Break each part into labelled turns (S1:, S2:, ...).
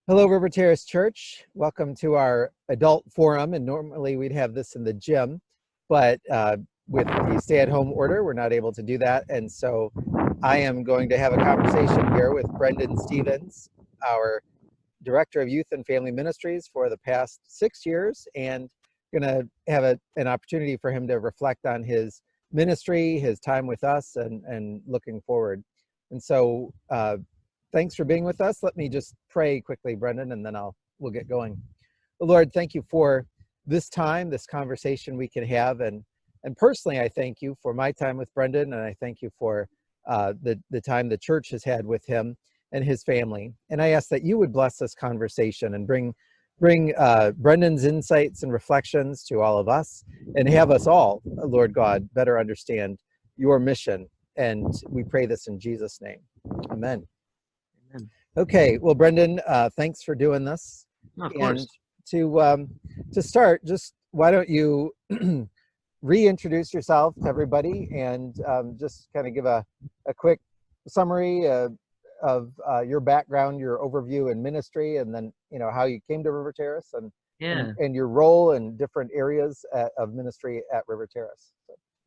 S1: Hello, River Terrace Church. Welcome to our adult forum. And normally we'd have this in the gym, but with the stay-at-home order, we're not able to do that. And so I am going to have a conversation here with Brendan Stevens, our Director of Youth and Family Ministries for the past 6 years, and going to have an opportunity for him to reflect on his ministry, his time with us, and looking forward. And so thanks for being with us. Let me just pray quickly, Brendan, and then we'll get going. Lord, thank you for this time, this conversation we can have. And personally, I thank you for my time with Brendan, and I thank you for the time the church has had with him and his family. And I ask that you would bless this conversation and bring Brendan's insights and reflections to all of us, and have us all, Lord God, better understand your mission. And we pray this in Jesus' name. Amen. Okay, well, Brendan, thanks for doing this.
S2: Of course.
S1: And to start, just why don't you reintroduce yourself to everybody and just kind of give a quick summary of your background, your overview in ministry, and then how you came to River Terrace and your role in different areas of ministry at River Terrace.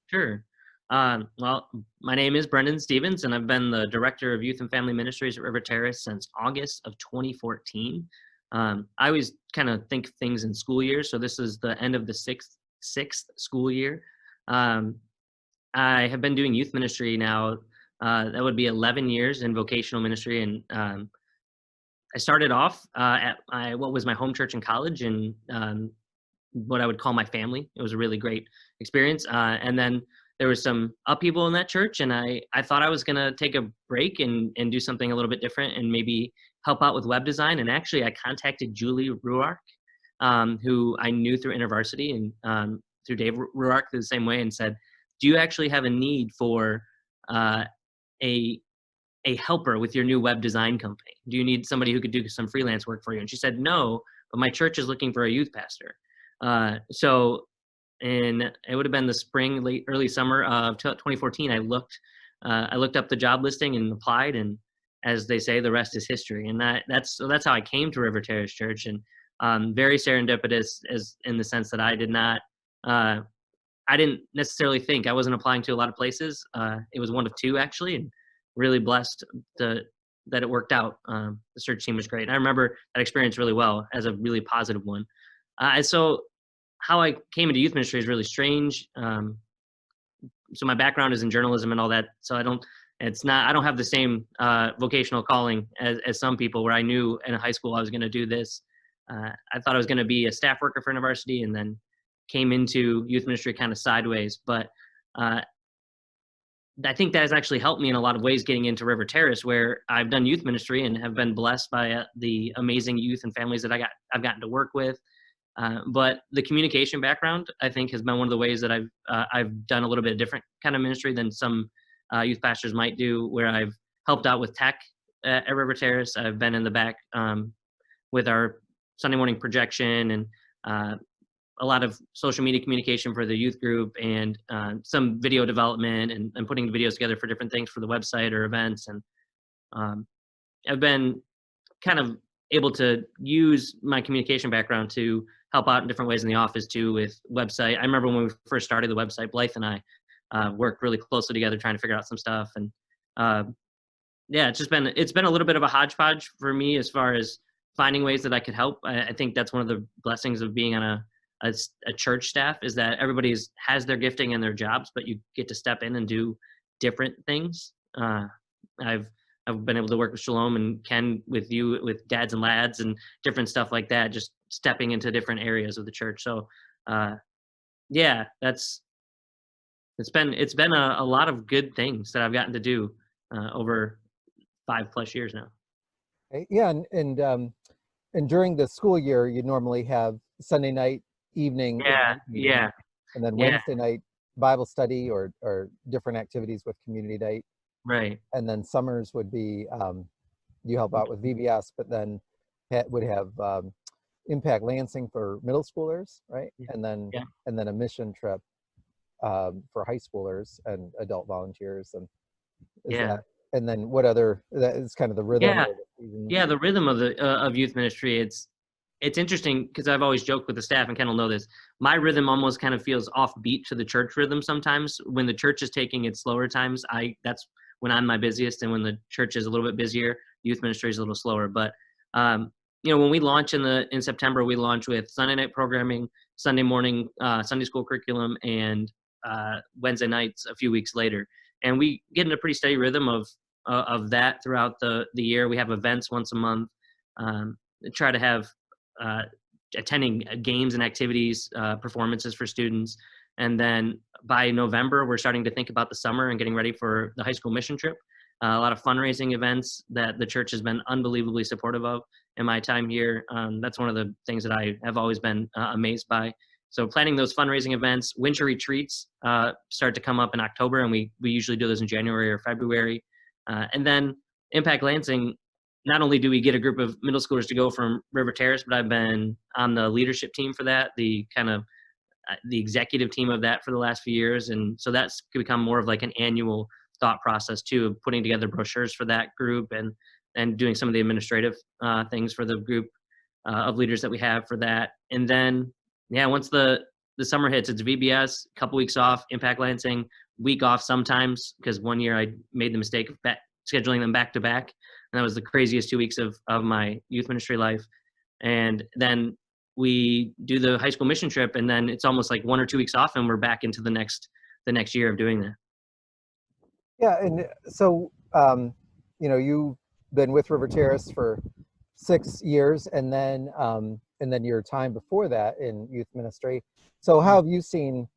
S2: Sure. Well, my name is Brendan Stevens, and I've been the Director of Youth and Family Ministries at River Terrace since August of 2014. I always kind of think things in school years, so this is the end of the sixth school year. I have been doing youth ministry now. That would be 11 years in vocational ministry, and I started off at what was my home church in college, and what I would call my family. It was a really great experience, and then there was some upheaval in that church, and I thought I was going to take a break and do something a little bit different and maybe help out with web design. And actually, I contacted Julie Ruark, who I knew through InterVarsity and through Dave Ruark the same way, and said, do you actually have a need for a helper with your new web design company? Do you need somebody who could do some freelance work for you? And she said, no, but my church is looking for a youth pastor. And it would have been the spring, early summer of 2014. I looked up the job listing and applied, and as they say, the rest is history. And that's how I came to River Terrace Church, and very serendipitous, as in the sense that I didn't necessarily think. I wasn't applying to a lot of places. It was one of two, actually, and really blessed that it worked out. The search team was great. And I remember that experience really well as a really positive one. So how I came into youth ministry is really strange. So my background is in journalism and all that. So I don't have the same vocational calling as some people, where I knew in high school I was going to do this. I thought I was going to be a staff worker for InterVarsity, and then came into youth ministry kind of sideways. But I think that has actually helped me in a lot of ways getting into River Terrace, where I've done youth ministry and have been blessed by the amazing youth and families that I've gotten to work with. But the communication background, I think, has been one of the ways that I've done a little bit of different kind of ministry than some youth pastors might do, where I've helped out with tech at River Terrace. I've been in the back with our Sunday morning projection and a lot of social media communication for the youth group, and some video development and putting videos together for different things for the website or events. And I've been kind of able to use my communication background to help out in different ways in the office too, with website. I remember when we first started the website, Blythe and I worked really closely together trying to figure out some stuff. And it's been a little bit of a hodgepodge for me as far as finding ways that I could help. I think that's one of the blessings of being on a church staff, is that everybody has their gifting and their jobs, but you get to step in and do different things. I've been able to work with Shalom and Ken, with you, with Dads and Lads and different stuff like that, just stepping into different areas of the church. So it's been a lot of good things that I've gotten to do over 5+ years now.
S1: Yeah, and during the school year, you normally have Sunday night evening, and then Wednesday night Bible study or different activities with community night.
S2: Right.
S1: And then summers would be you help out with VBS, but then would have Impact Lansing for middle schoolers, right? And then a mission trip for high schoolers and adult volunteers. And and then what other, that is kind of the rhythm.
S2: Yeah. Yeah, the rhythm of the of youth ministry, it's interesting because I've always joked with the staff, and Ken will know this. My rhythm almost kind of feels offbeat to the church rhythm sometimes. When the church is taking its slower times, that's when I'm my busiest, and when the church is a little bit busier, youth ministry is a little slower. But when we launch in September, we launch with Sunday night programming, Sunday morning Sunday school curriculum, and Wednesday nights a few weeks later, and we get in a pretty steady rhythm of that throughout the year. We have events once a month. Try to have attending games and activities, performances for students. And then by November, we're starting to think about the summer and getting ready for the high school mission trip. A lot of fundraising events that the church has been unbelievably supportive of in my time here. That's one of the things that I have always been amazed by. So planning those fundraising events, winter retreats start to come up in October, and we usually do those in January or February. And then Impact Lansing, not only do we get a group of middle schoolers to go from River Terrace, but I've been on the leadership team for that, the executive team of that for the last few years. And so that's become more of like an annual thought process too, of putting together brochures for that group and doing some of the administrative things for the group of leaders that we have for that. And then, once the summer hits, it's VBS, a couple weeks off, Impact Lansing, week off sometimes, because one year I made the mistake of scheduling them back to back. And that was the craziest 2 weeks of my youth ministry life. And then we do the high school mission trip, and then it's almost like 1 or 2 weeks off, and we're back into the next year of doing that.
S1: Yeah, and so you've been with River Terrace for 6 years, and then your time before that in youth ministry. So how have you seen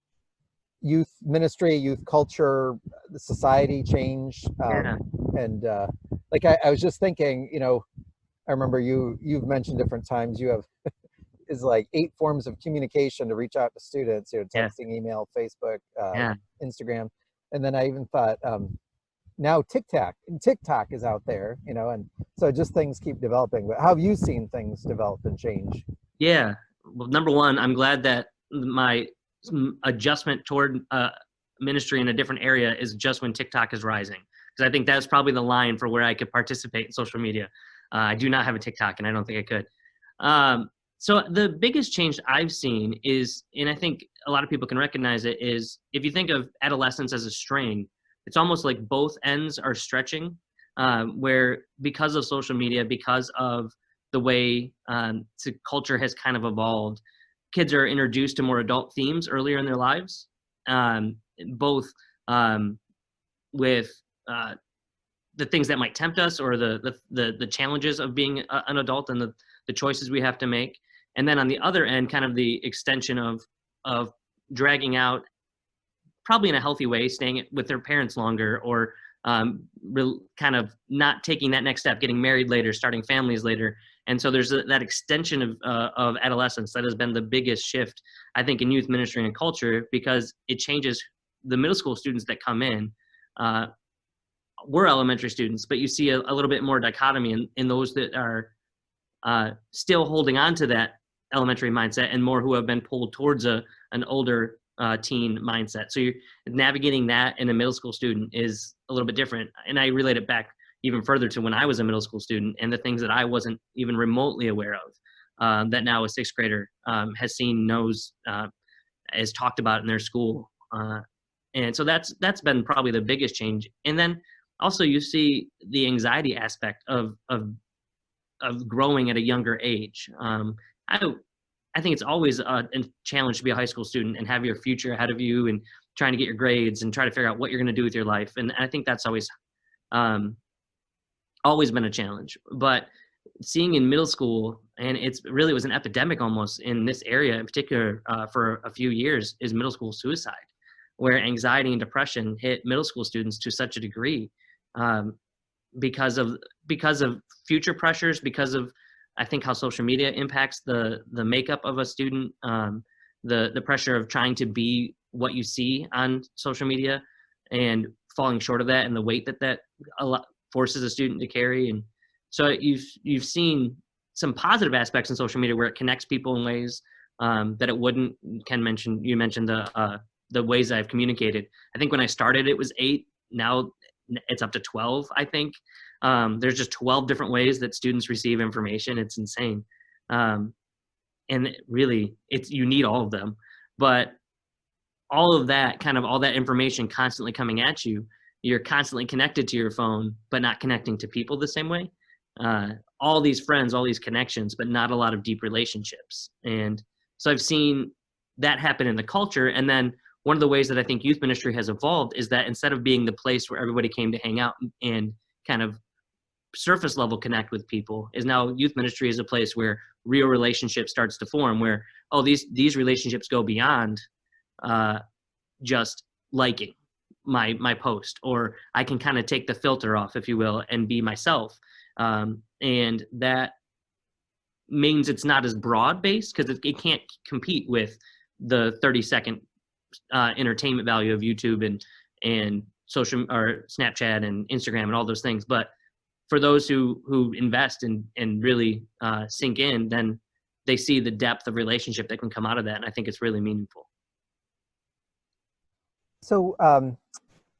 S1: youth ministry, youth culture, the society change? And I was just thinking, I remember you've mentioned different times you have is like 8 forms of communication to reach out to students, texting, email, Facebook, Instagram. And then I even thought, now TikTok is out there, and so just things keep developing. But how have you seen things develop and change?
S2: Yeah. Well, number one, I'm glad that my adjustment toward ministry in a different area is just when TikTok is rising, because I think that's probably the line for where I could participate in social media. I do not have a TikTok, and I don't think I could. So the biggest change I've seen is, and I think a lot of people can recognize it, is if you think of adolescence as a string, it's almost like both ends are stretching, where because of social media, because of the way culture has kind of evolved, kids are introduced to more adult themes earlier in their lives, both with the things that might tempt us, or the challenges of being an adult, and the choices we have to make. And then on the other end, kind of the extension of dragging out, probably in a healthy way, staying with their parents longer, or kind of not taking that next step, getting married later, starting families later. And so there's that extension of adolescence that has been the biggest shift, I think, in youth ministry and culture, because it changes the middle school students that come in. We're elementary students, but you see a little bit more dichotomy in those that are still holding on to that elementary mindset, and more who have been pulled towards an older teen mindset. So you're navigating that in a middle school student is a little bit different. And I relate it back even further to when I was a middle school student, and the things that I wasn't even remotely aware of, that now a 6th grader has seen, knows, is talked about in their school. And so that's been probably the biggest change. And then also you see the anxiety aspect of growing at a younger age. I think it's always a challenge to be a high school student and have your future ahead of you, and trying to get your grades and try to figure out what you're going to do with your life. And I think that's always been a challenge. But seeing in middle school, and really was an epidemic almost in this area in particular for a few years, is middle school suicide, where anxiety and depression hit middle school students to such a degree because of future pressures, because of, I think, how social media impacts the makeup of a student, the pressure of trying to be what you see on social media and falling short of that, and the weight that forces a student to carry. And so you've seen some positive aspects in social media where it connects people in ways that it wouldn't. You mentioned the ways I've communicated. I think when I started it was 8. Now it's up to 12, I think. There's just 12 different ways that students receive information. It's insane. And really, you need all of them. But all of that, kind of all that information constantly coming at you, you're constantly connected to your phone, but not connecting to people the same way. All these friends, all these connections, but not a lot of deep relationships. And so I've seen that happen in the culture. And then one of the ways that I think youth ministry has evolved is that instead of being the place where everybody came to hang out and kind of surface level connect with people, is now youth ministry is a place where real relationship starts to form, where, oh, these relationships go beyond just liking my post, or I can kind of take the filter off, if you will, and be myself. And that means it's not as broad based, because it can't compete with the 30-second entertainment value of YouTube and social, or Snapchat and Instagram and all those things. But for those who invest and really sink in, then they see the depth of relationship that can come out of that. And I think it's really meaningful.
S1: So,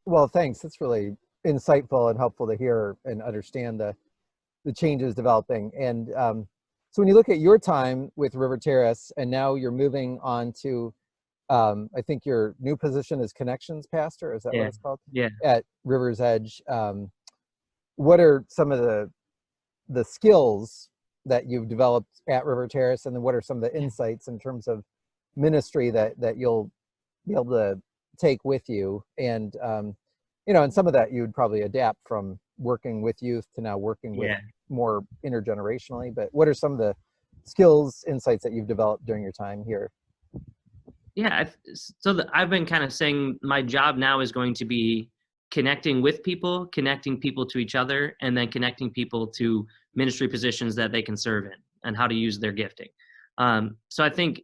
S1: well, thanks. That's really insightful and helpful to hear and understand the changes developing. And so when you look at your time with River Terrace, and now you're moving on to, I think your new position is Connections Pastor, is that what it's called?
S2: Yeah.
S1: At River's Edge. What are some of the skills that you've developed at River Terrace, and then what are some of the insights in terms of ministry that you'll be able to take with you? And and some of that you'd probably adapt from working with youth to now working with more intergenerationally. But what are some of the skills, insights that you've developed during your time here?
S2: Yeah, I've been kind of saying my job now is going to be connecting with people, connecting people to each other, and then connecting people to ministry positions that they can serve in and how to use their gifting. So I think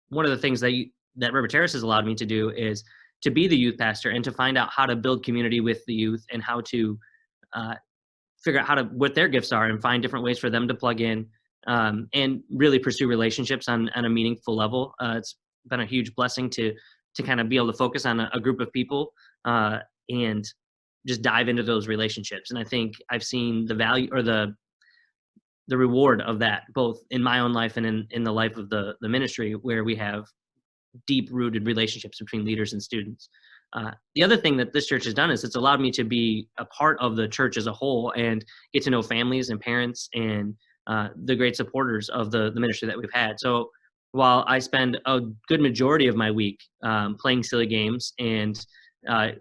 S2: one of the things that River Terrace has allowed me to do is to be the youth pastor and to find out how to build community with the youth, and how to figure out what their gifts are and find different ways for them to plug in, and really pursue relationships on a meaningful level. It's been a huge blessing to kind of be able to focus on a group of people and just dive into those relationships. And I think I've seen the value, or the reward of that, both in my own life and in the life of the ministry, where we have deep rooted relationships between leaders and students. The other thing that this church has done is it's allowed me to be a part of the church as a whole and get to know families and parents and the great supporters of the ministry that we've had. So while I spend a good majority of my week playing silly games and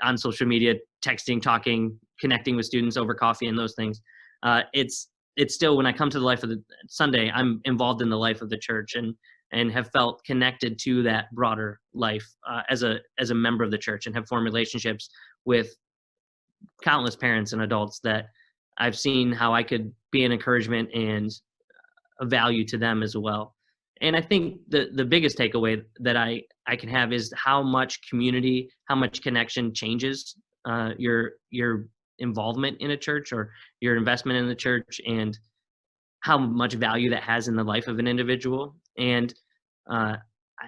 S2: on social media, texting, talking, connecting with students over coffee and those things, it's still, when I come to the life of the Sunday, I'm involved in the life of the church and have felt connected to that broader life as a member of the church, and have formed relationships with countless parents and adults that I've seen how I could be an encouragement and a value to them as well. And I think the biggest takeaway that I can have is how much community, how much connection changes your involvement in a church, or your investment in the church, and how much value that has in the life of an individual. And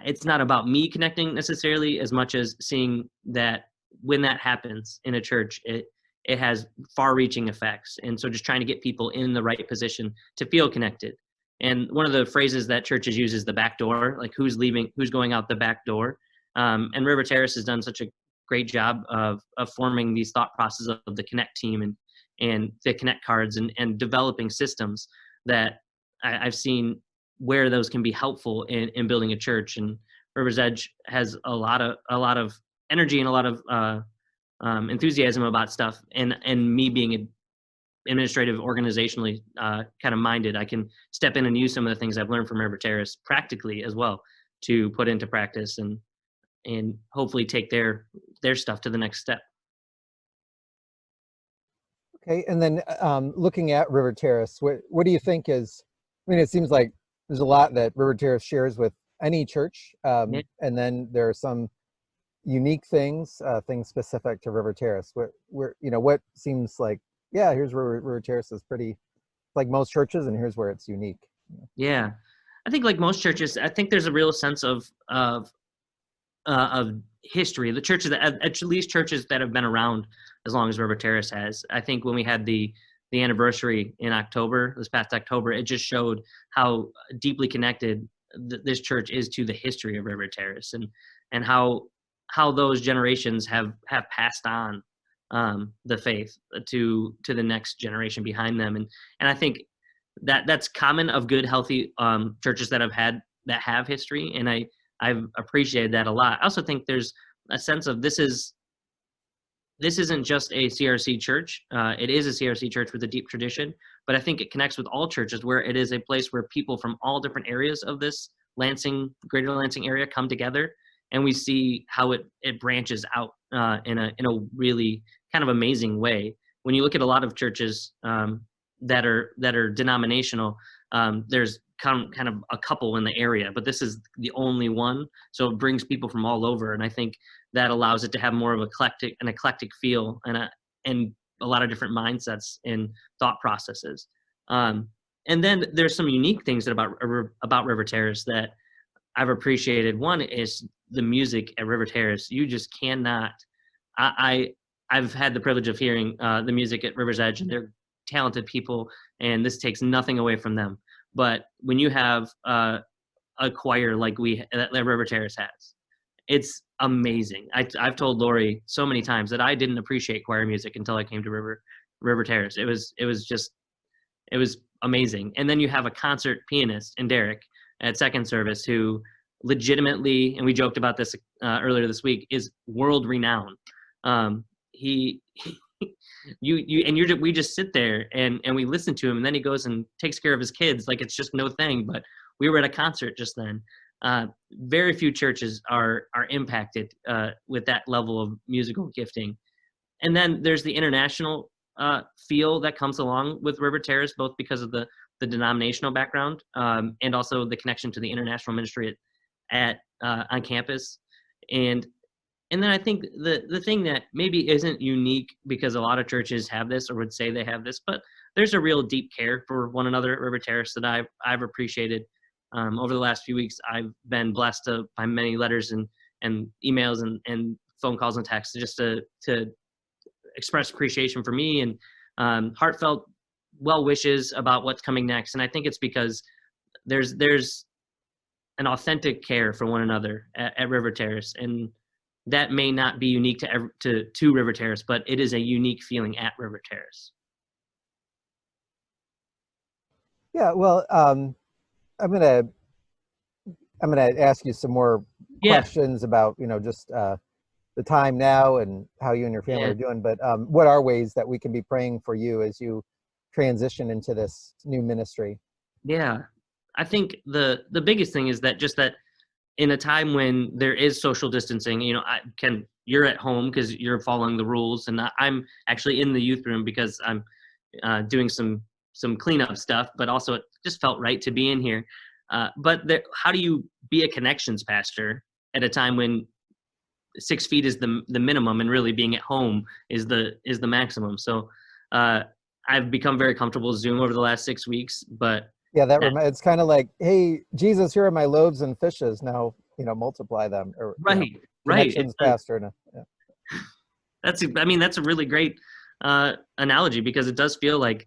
S2: it's not about me connecting necessarily, as much as seeing that when that happens in a church, it has far-reaching effects. And so just trying to get people in the right position to feel connected. And one of the phrases that churches use is the back door, like who's leaving, who's going out the back door. And River Terrace has done such a great job of forming these thought processes of the Connect team and the Connect cards and developing systems that I've seen where those can be helpful in building a church. And River's Edge has a lot of energy and a lot of enthusiasm about stuff. And me being administrative, organizationally kind of minded, I can step in and use some of the things I've learned from River Terrace practically as well to put into practice and hopefully take their stuff to the next step.
S1: Okay, and then looking at River Terrace, what do you think is, I mean, it seems like there's a lot that River Terrace shares with any church, and then there are some unique things, things specific to River Terrace. What seems like, yeah, here's where River Terrace is pretty like most churches, and here's where it's unique.
S2: Yeah, I think like most churches, I think there's a real sense of history. The churches, at least churches that have been around as long as River Terrace has. I think when we had the the anniversary in October, this past October, it just showed how deeply connected this church is to the history of River Terrace, and how those generations have passed on the faith to the next generation behind them. And I think that's common of good, healthy churches that have history, and I've appreciated that a lot. I also think there's a sense of this isn't just a CRC church. It is a CRC church with a deep tradition, but I think it connects with all churches, where it is a place where people from all different areas of this greater Lansing area come together, and we see how it branches out in a really kind of amazing way. When you look at a lot of churches that are denominational, there's kind of a couple in the area, but this is the only one, so it brings people from all over, and I think that allows it to have more of an eclectic feel, and a lot of different mindsets and thought processes. And then there's some unique things about River Terrace that I've appreciated. One is the music at River Terrace. You just cannot. I've had the privilege of hearing the music at River's Edge, and they're talented people, and this takes nothing away from them. But when you have a choir like that River Terrace has, it's amazing. I've told Lori so many times that I didn't appreciate choir music until I came to River Terrace. It was amazing. And then you have a concert pianist in Derek at second service who legitimately, and we joked about this earlier this week, is world renowned. We just sit there and we listen to him, and then he goes and takes care of his kids like it's just no thing. But we were at a concert just then. Very few churches are impacted with that level of musical gifting. And then there's the international feel that comes along with River Terrace, both because of the denominational background and also the connection to the international ministry on campus. And then I think the thing that maybe isn't unique, because a lot of churches have this or would say they have this, but there's a real deep care for one another at River Terrace that I've appreciated. Over the last few weeks, I've been blessed by many letters and emails and phone calls and texts just to express appreciation for me and heartfelt well wishes about what's coming next. And I think it's because there's an authentic care for one another at River Terrace, and that may not be unique to River Terrace, but it is a unique feeling at River Terrace.
S1: Yeah, well, I'm gonna ask you some more questions about just the time now and how you and your family are doing. But what are ways that we can be praying for you as you transition into this new ministry?
S2: Yeah, I think the biggest thing is that in a time when there is social distancing, you're at home because you're following the rules, and I'm actually in the youth room because I'm doing some cleanup stuff, but also it just felt right to be in here. But how do you be a connections pastor at a time when 6 feet is the minimum, and really being at home is the maximum? So I've become very comfortable with Zoom over the last 6 weeks, but
S1: yeah, it's kind of like, hey, Jesus, here are my loaves and fishes. Now, multiply them. Or,
S2: right.
S1: Connections pastor. Yeah.
S2: That's a really great analogy, because it does feel like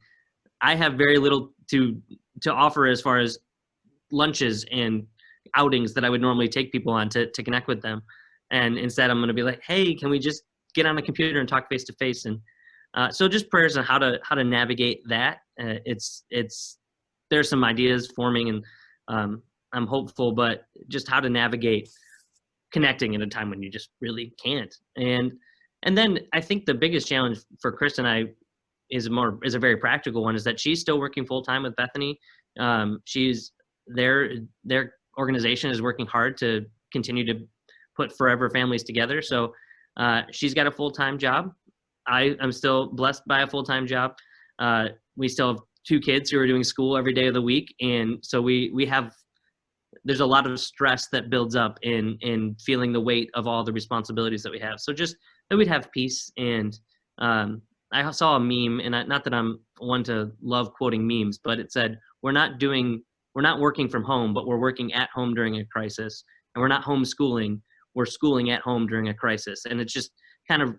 S2: I have very little to offer as far as lunches and outings that I would normally take people on to connect with them. And instead I'm going to be like, hey, can we just get on the computer and talk face to face? And so just prayers on how to navigate that. There's some ideas forming, and I'm hopeful, but just how to navigate connecting in a time when you just really can't. And then I think the biggest challenge for Chris and I is a very practical one, is that she's still working full time with Bethany. She's their organization is working hard to continue to put Forever Families together. So she's got a full-time job. I'm still blessed by a full-time job. We still have 2 kids who are doing school every day of the week. And so there's a lot of stress that builds up in feeling the weight of all the responsibilities that we have. So just that we'd have peace. And I saw a meme, and not that I'm one to love quoting memes, but it said, we're not working from home, but we're working at home during a crisis. And we're not homeschooling, we're schooling at home during a crisis. And it's just kind of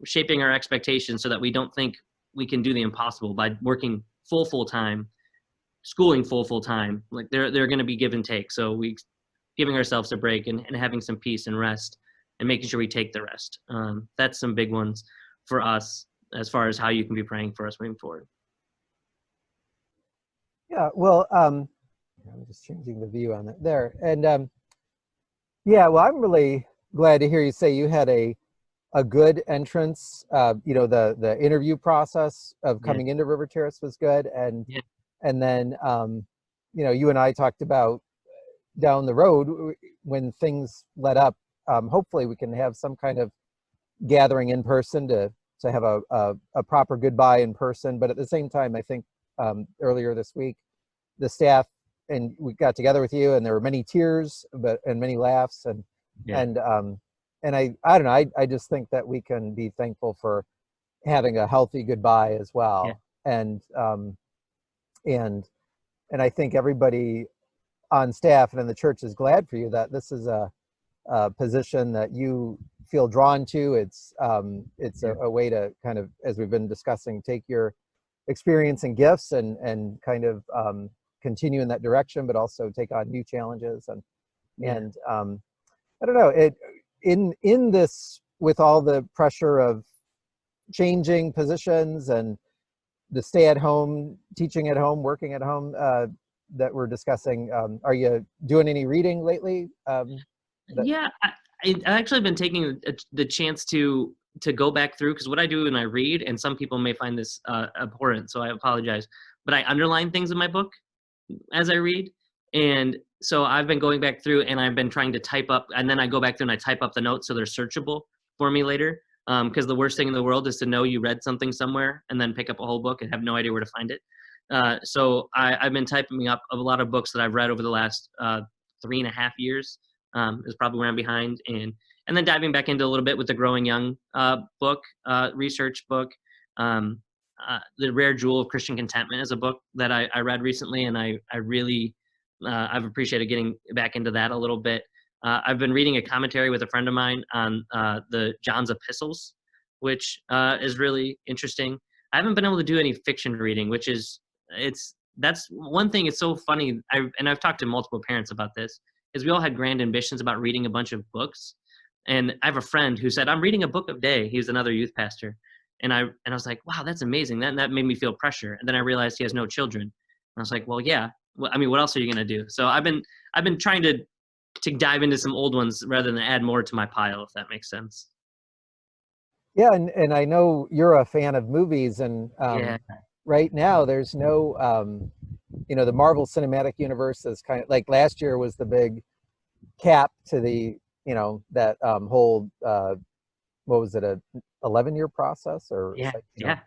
S2: shaping our expectations so that we don't think we can do the impossible by working full time, schooling full time. Like they're going to be give and take. So we giving ourselves a break and having some peace and rest and making sure we take the rest. That's some big ones for us as far as how you can be praying for us moving forward.
S1: Yeah, well, I'm just changing the view on it there. And yeah, well, I'm really glad to hear you say you had a good entrance. You know, the interview process of
S2: Yeah.
S1: coming into River Terrace was good.
S2: Yeah.
S1: And then, you know, you and I talked about down the road when things let up, hopefully we can have some kind of gathering in person to have a proper goodbye in person. But at the same time, I think earlier this week, the staff and we got together with you, and there were many tears, and many laughs,
S2: Yeah.
S1: and I don't know, I just think that we can be thankful for having a healthy goodbye as
S2: Yeah.
S1: well, and and I think everybody on staff and in the church is glad for you that this is a position that you feel drawn to. It's
S2: Yeah.
S1: a way to kind of, as we've been discussing, take your experience and gifts and kind of continue in that direction, but also take on new challenges.
S2: Yeah.
S1: And I don't know, it in this, with all the pressure of changing positions and the stay at home, teaching at home, working at home, that we're discussing, are you doing any reading lately?
S2: Yeah, I actually been taking the chance to go back through, because what I do when I read, and some people may find this abhorrent, so I apologize, but I underline things in my book as I read, and so I've been going back through and I've been trying to type up, and then I go back through and I type up the notes so they're searchable for me later. Because the worst thing in the world is to know you read something somewhere and then pick up a whole book and have no idea where to find it. So I've been typing up a lot of books that I've read over the last 3.5 years. Is probably where I'm behind, and then diving back into a little bit with the Growing Young book, research book. The Rare Jewel of Christian Contentment is a book that I read recently, and I really I've appreciated getting back into that a little bit. I've been reading a commentary with a friend of mine on the John's epistles, which is really interesting. I haven't been able to do any fiction reading, which is that's one thing. It's so funny. I've talked to multiple parents about this. Is we all had grand ambitions about reading a bunch of books, and I have a friend who said, "I'm reading a book a day." He's another youth pastor, and I was like, "Wow, that's amazing." That made me feel pressure, and then I realized he has no children, and I was like, "Well, yeah. Well, I mean, what else are you gonna do?" So I've been trying to dive into some old ones rather than add more to my pile, if that makes sense.
S1: Yeah, and I know you're a fan of movies, and
S2: Yeah.
S1: right now there's no, you know, the Marvel Cinematic Universe is kind of like last year was the big cap to the, you know, that whole what was it, a 11-year process, or
S2: Yeah.
S1: like, you know,
S2: Yeah.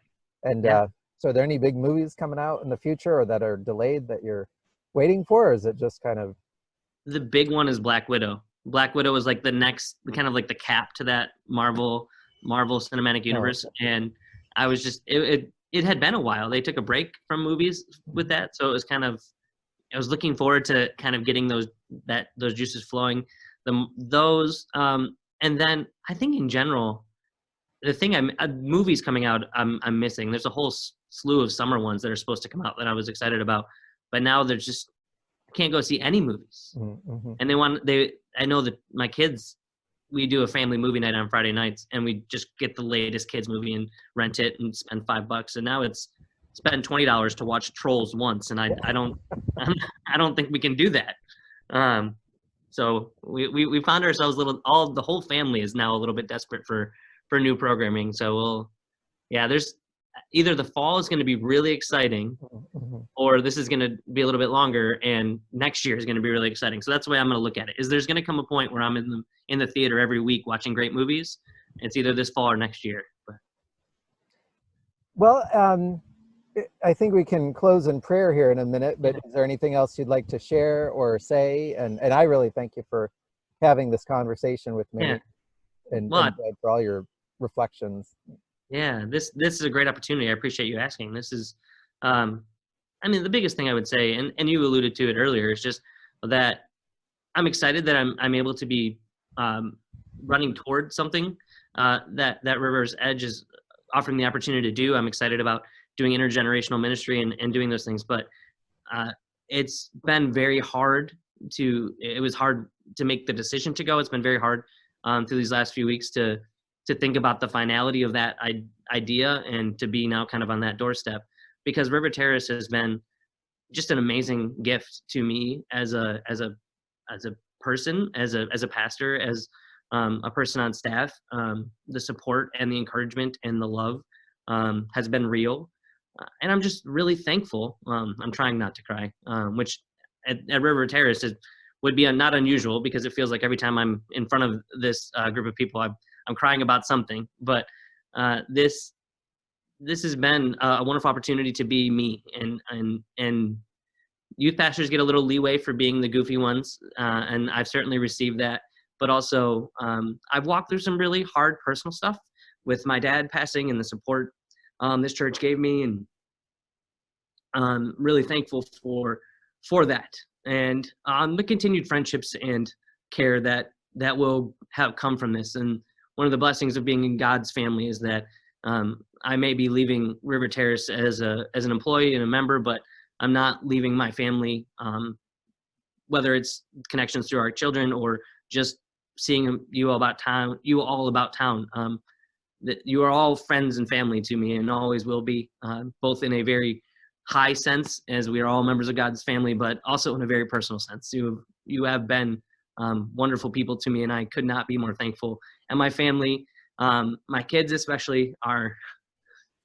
S1: and
S2: Yeah.
S1: so are there any big movies coming out in the future or that are delayed that you're waiting for, or is it just kind of?
S2: The big one is Black Widow. Black Widow was like the next, kind of like the cap to that Marvel Cinematic
S1: Oh,
S2: Universe, and I was just it had been a while. They took a break from movies with that, so it was kind of, I was looking forward to kind of getting those juices flowing. And then I think in general, the thing movies coming out, I'm missing. There's a whole slew of summer ones that are supposed to come out that I was excited about, but now there's just, I can't go see any movies.
S1: mm-hmm.
S2: And I know that my kids, we do a family movie night on Friday nights, and we just get the latest kids movie and rent it and spend $5. And now it's spend $20 to watch Trolls once, and I don't I don't think we can do that. So we found ourselves the whole family is now a little bit desperate for new programming. So there's either the fall is going to be really exciting,
S1: Mm-hmm.
S2: or this is going to be a little bit longer, and next year is going to be really exciting. So that's the way I'm going to look at it. Is there's going to come a point where I'm in the theater every week watching great movies. It's either this fall or next year. But.
S1: Well, I think we can close in prayer here in a minute, but is there anything else you'd like to share or say? And I really thank you for having this conversation with me,
S2: Yeah.
S1: and
S2: Well,
S1: for all your reflections.
S2: yeah, this is a great opportunity. I appreciate you asking. This is, I mean, the biggest thing I would say, and you alluded to it earlier, is just that I'm excited that I'm able to be running toward something that River's Edge is offering the opportunity to do. I'm excited about doing intergenerational ministry and doing those things. But it's been very hard it was hard to make the decision to go. It's been very hard through these last few weeks to think about the finality of that idea and to be now kind of on that doorstep, because River Terrace has been just an amazing gift to me as a person, as a pastor, as a person on staff. The support and the encouragement and the love has been real. And I'm just really thankful. I'm trying not to cry, which at River Terrace would be not unusual, because it feels like every time I'm in front of this group of people, I'm crying about something. But this has been a wonderful opportunity to be me, and youth pastors get a little leeway for being the goofy ones, and I've certainly received that. But also, I've walked through some really hard personal stuff with my dad passing and the support this church gave me, and I'm really thankful for that, and the continued friendships and care that will have come from this. And one of the blessings of being in God's family is that I may be leaving River Terrace as an employee and a member, but I'm not leaving my family, whether it's connections through our children or just seeing you all about town. That you are all friends and family to me, and always will be, both in a very high sense, as we are all members of God's family, but also in a very personal sense. You have been wonderful people to me, and I could not be more thankful. And my family, my kids especially,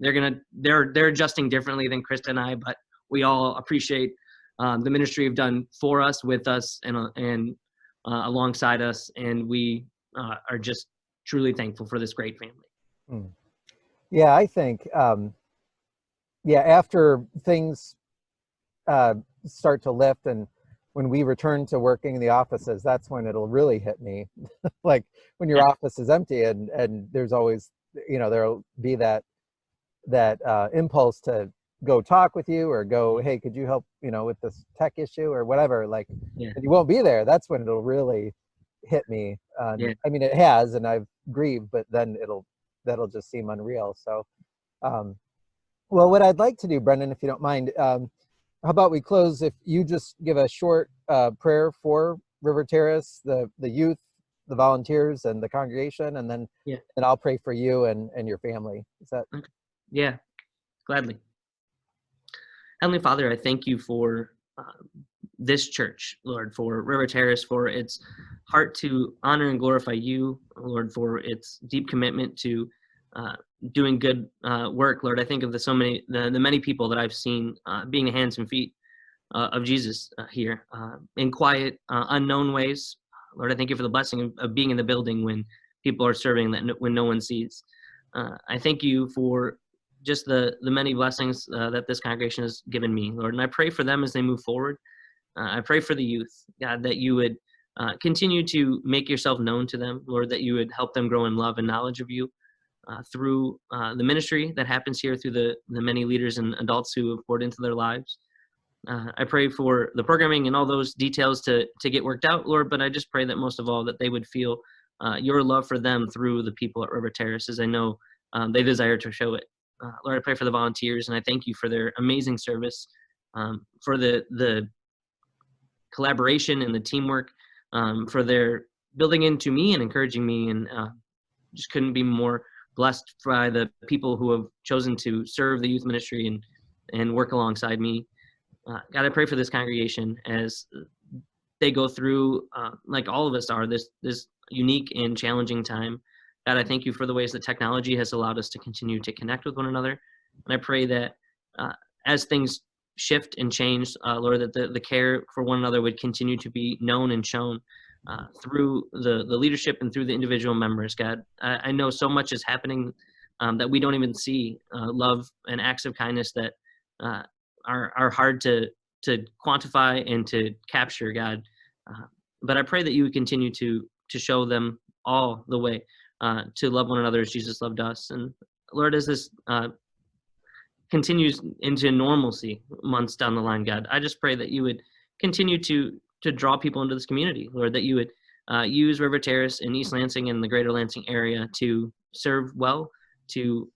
S2: they're adjusting differently than Krista and I, but we all appreciate the ministry you've done for us, with us, and alongside us, and we are just truly thankful for this great family.
S1: Yeah, I think, after things start to lift and when we return to working in the offices, that's when it'll really hit me. Like when your office is empty and there's always, there'll be that impulse to go talk with you or go, hey, could you help, with this tech issue or whatever, and you won't be there. That's when it'll really hit me. I mean, it has, and I've grieved, but then that'll just seem unreal. So, well, what I'd like to do, Brendan, if you don't mind, how about we close if you just give a short prayer for River Terrace, the youth, the volunteers, and the congregation, and then and I'll pray for you and your family. Is that?
S2: Okay. Yeah, gladly. Heavenly Father, I thank you for this church, Lord, for River Terrace, for its heart to honor and glorify you, Lord, for its deep commitment to doing good work. Lord, I think of the many people that I've seen being the hands and feet of Jesus here in quiet, unknown ways. Lord, I thank you for the blessing of being in the building when people are serving, when no one sees. I thank you for just the many blessings that this congregation has given me, Lord. And I pray for them as they move forward. I pray for the youth, God, that you would continue to make yourself known to them, Lord, that you would help them grow in love and knowledge of you through the ministry that happens here, through the many leaders and adults who have poured into their lives. I pray for the programming and all those details to get worked out, Lord, but I just pray that most of all that they would feel your love for them through the people at River Terrace, as I know they desire to show it. Lord, I pray for the volunteers, and I thank you for their amazing service, for the collaboration and the teamwork, for their building into me and encouraging me, and just couldn't be more blessed by the people who have chosen to serve the youth ministry and work alongside me. God, I pray for this congregation as they go through, like all of us are, this unique and challenging time. God, I thank you for the ways that technology has allowed us to continue to connect with one another. And I pray that as things shift and change, Lord, that the care for one another would continue to be known and shown through the leadership and through the individual members. God, I know so much is happening that we don't even see, love and acts of kindness that are hard to quantify and to capture, God. But I pray that you would continue to show them all the way to love one another as Jesus loved us. And Lord, as this continues into normalcy months down the line, God, I just pray that you would continue to draw people into this community, Lord, that you would use River Terrace in East Lansing and the greater Lansing area to serve well, to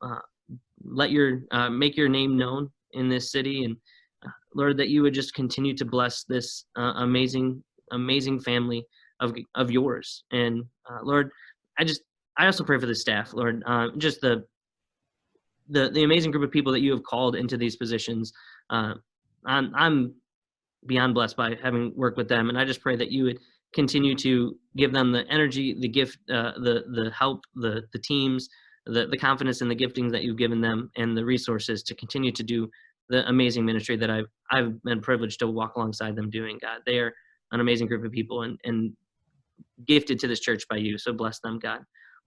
S2: let your make your name known in this city, and Lord, that you would just continue to bless this amazing family of yours. And Lord, I also pray for the staff, Lord, just the amazing group of people that you have called into these positions. I'm beyond blessed by having worked with them, and I just pray that you would continue to give them the energy, the gift, the help, the teams, the confidence and the giftings that you've given them, and the resources to continue to do the amazing ministry that I've been privileged to walk alongside them doing. God, they are an amazing group of people, and gifted to this church by you. So bless them, God.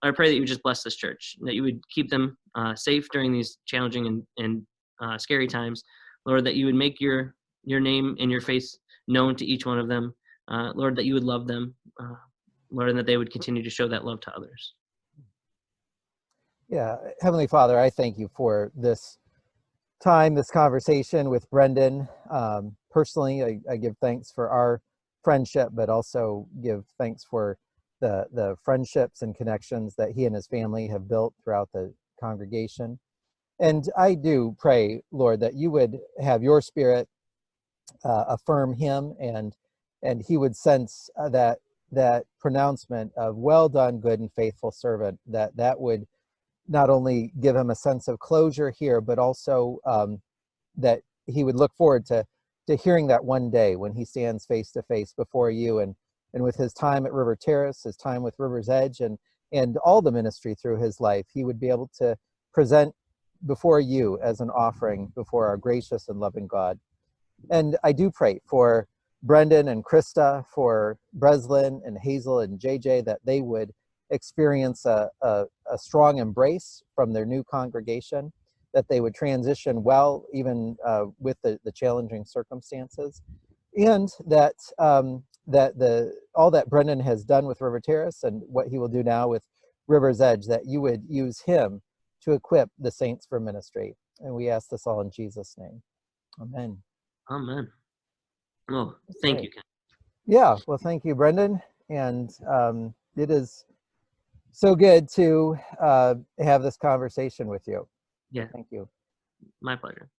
S2: I pray that you would just bless this church, that you would keep them safe during these challenging and scary times. Lord, that you would make your name and your face known to each one of them. Lord, that you would love them, Lord, and that they would continue to show that love to others.
S1: Yeah, Heavenly Father, I thank you for this time, this conversation with Brendan. Personally, I give thanks for our friendship, but also give thanks for the friendships and connections that he and his family have built throughout the congregation. And I do pray, Lord, that you would have your Spirit affirm him, and he would sense that pronouncement of well done, good and faithful servant, that would not only give him a sense of closure here, but also that he would look forward to hearing that one day when he stands face to face before you, and with his time at River Terrace, his time with River's Edge, and all the ministry through his life, he would be able to present before you as an offering before our gracious and loving God. And I do pray for Brendan and Krista, for Breslin and Hazel and JJ, that they would experience a strong embrace from their new congregation, that they would transition well, even with the challenging circumstances, and that all that Brendan has done with River Terrace and what he will do now with River's Edge, that you would use him to equip the saints for ministry. And we ask this all in Jesus' name. Amen.
S2: Amen. Oh, thank you, Ken.
S1: Yeah, well, thank you, Brendan. And it is so good to have this conversation with you.
S2: Yeah.
S1: Thank you.
S2: My pleasure.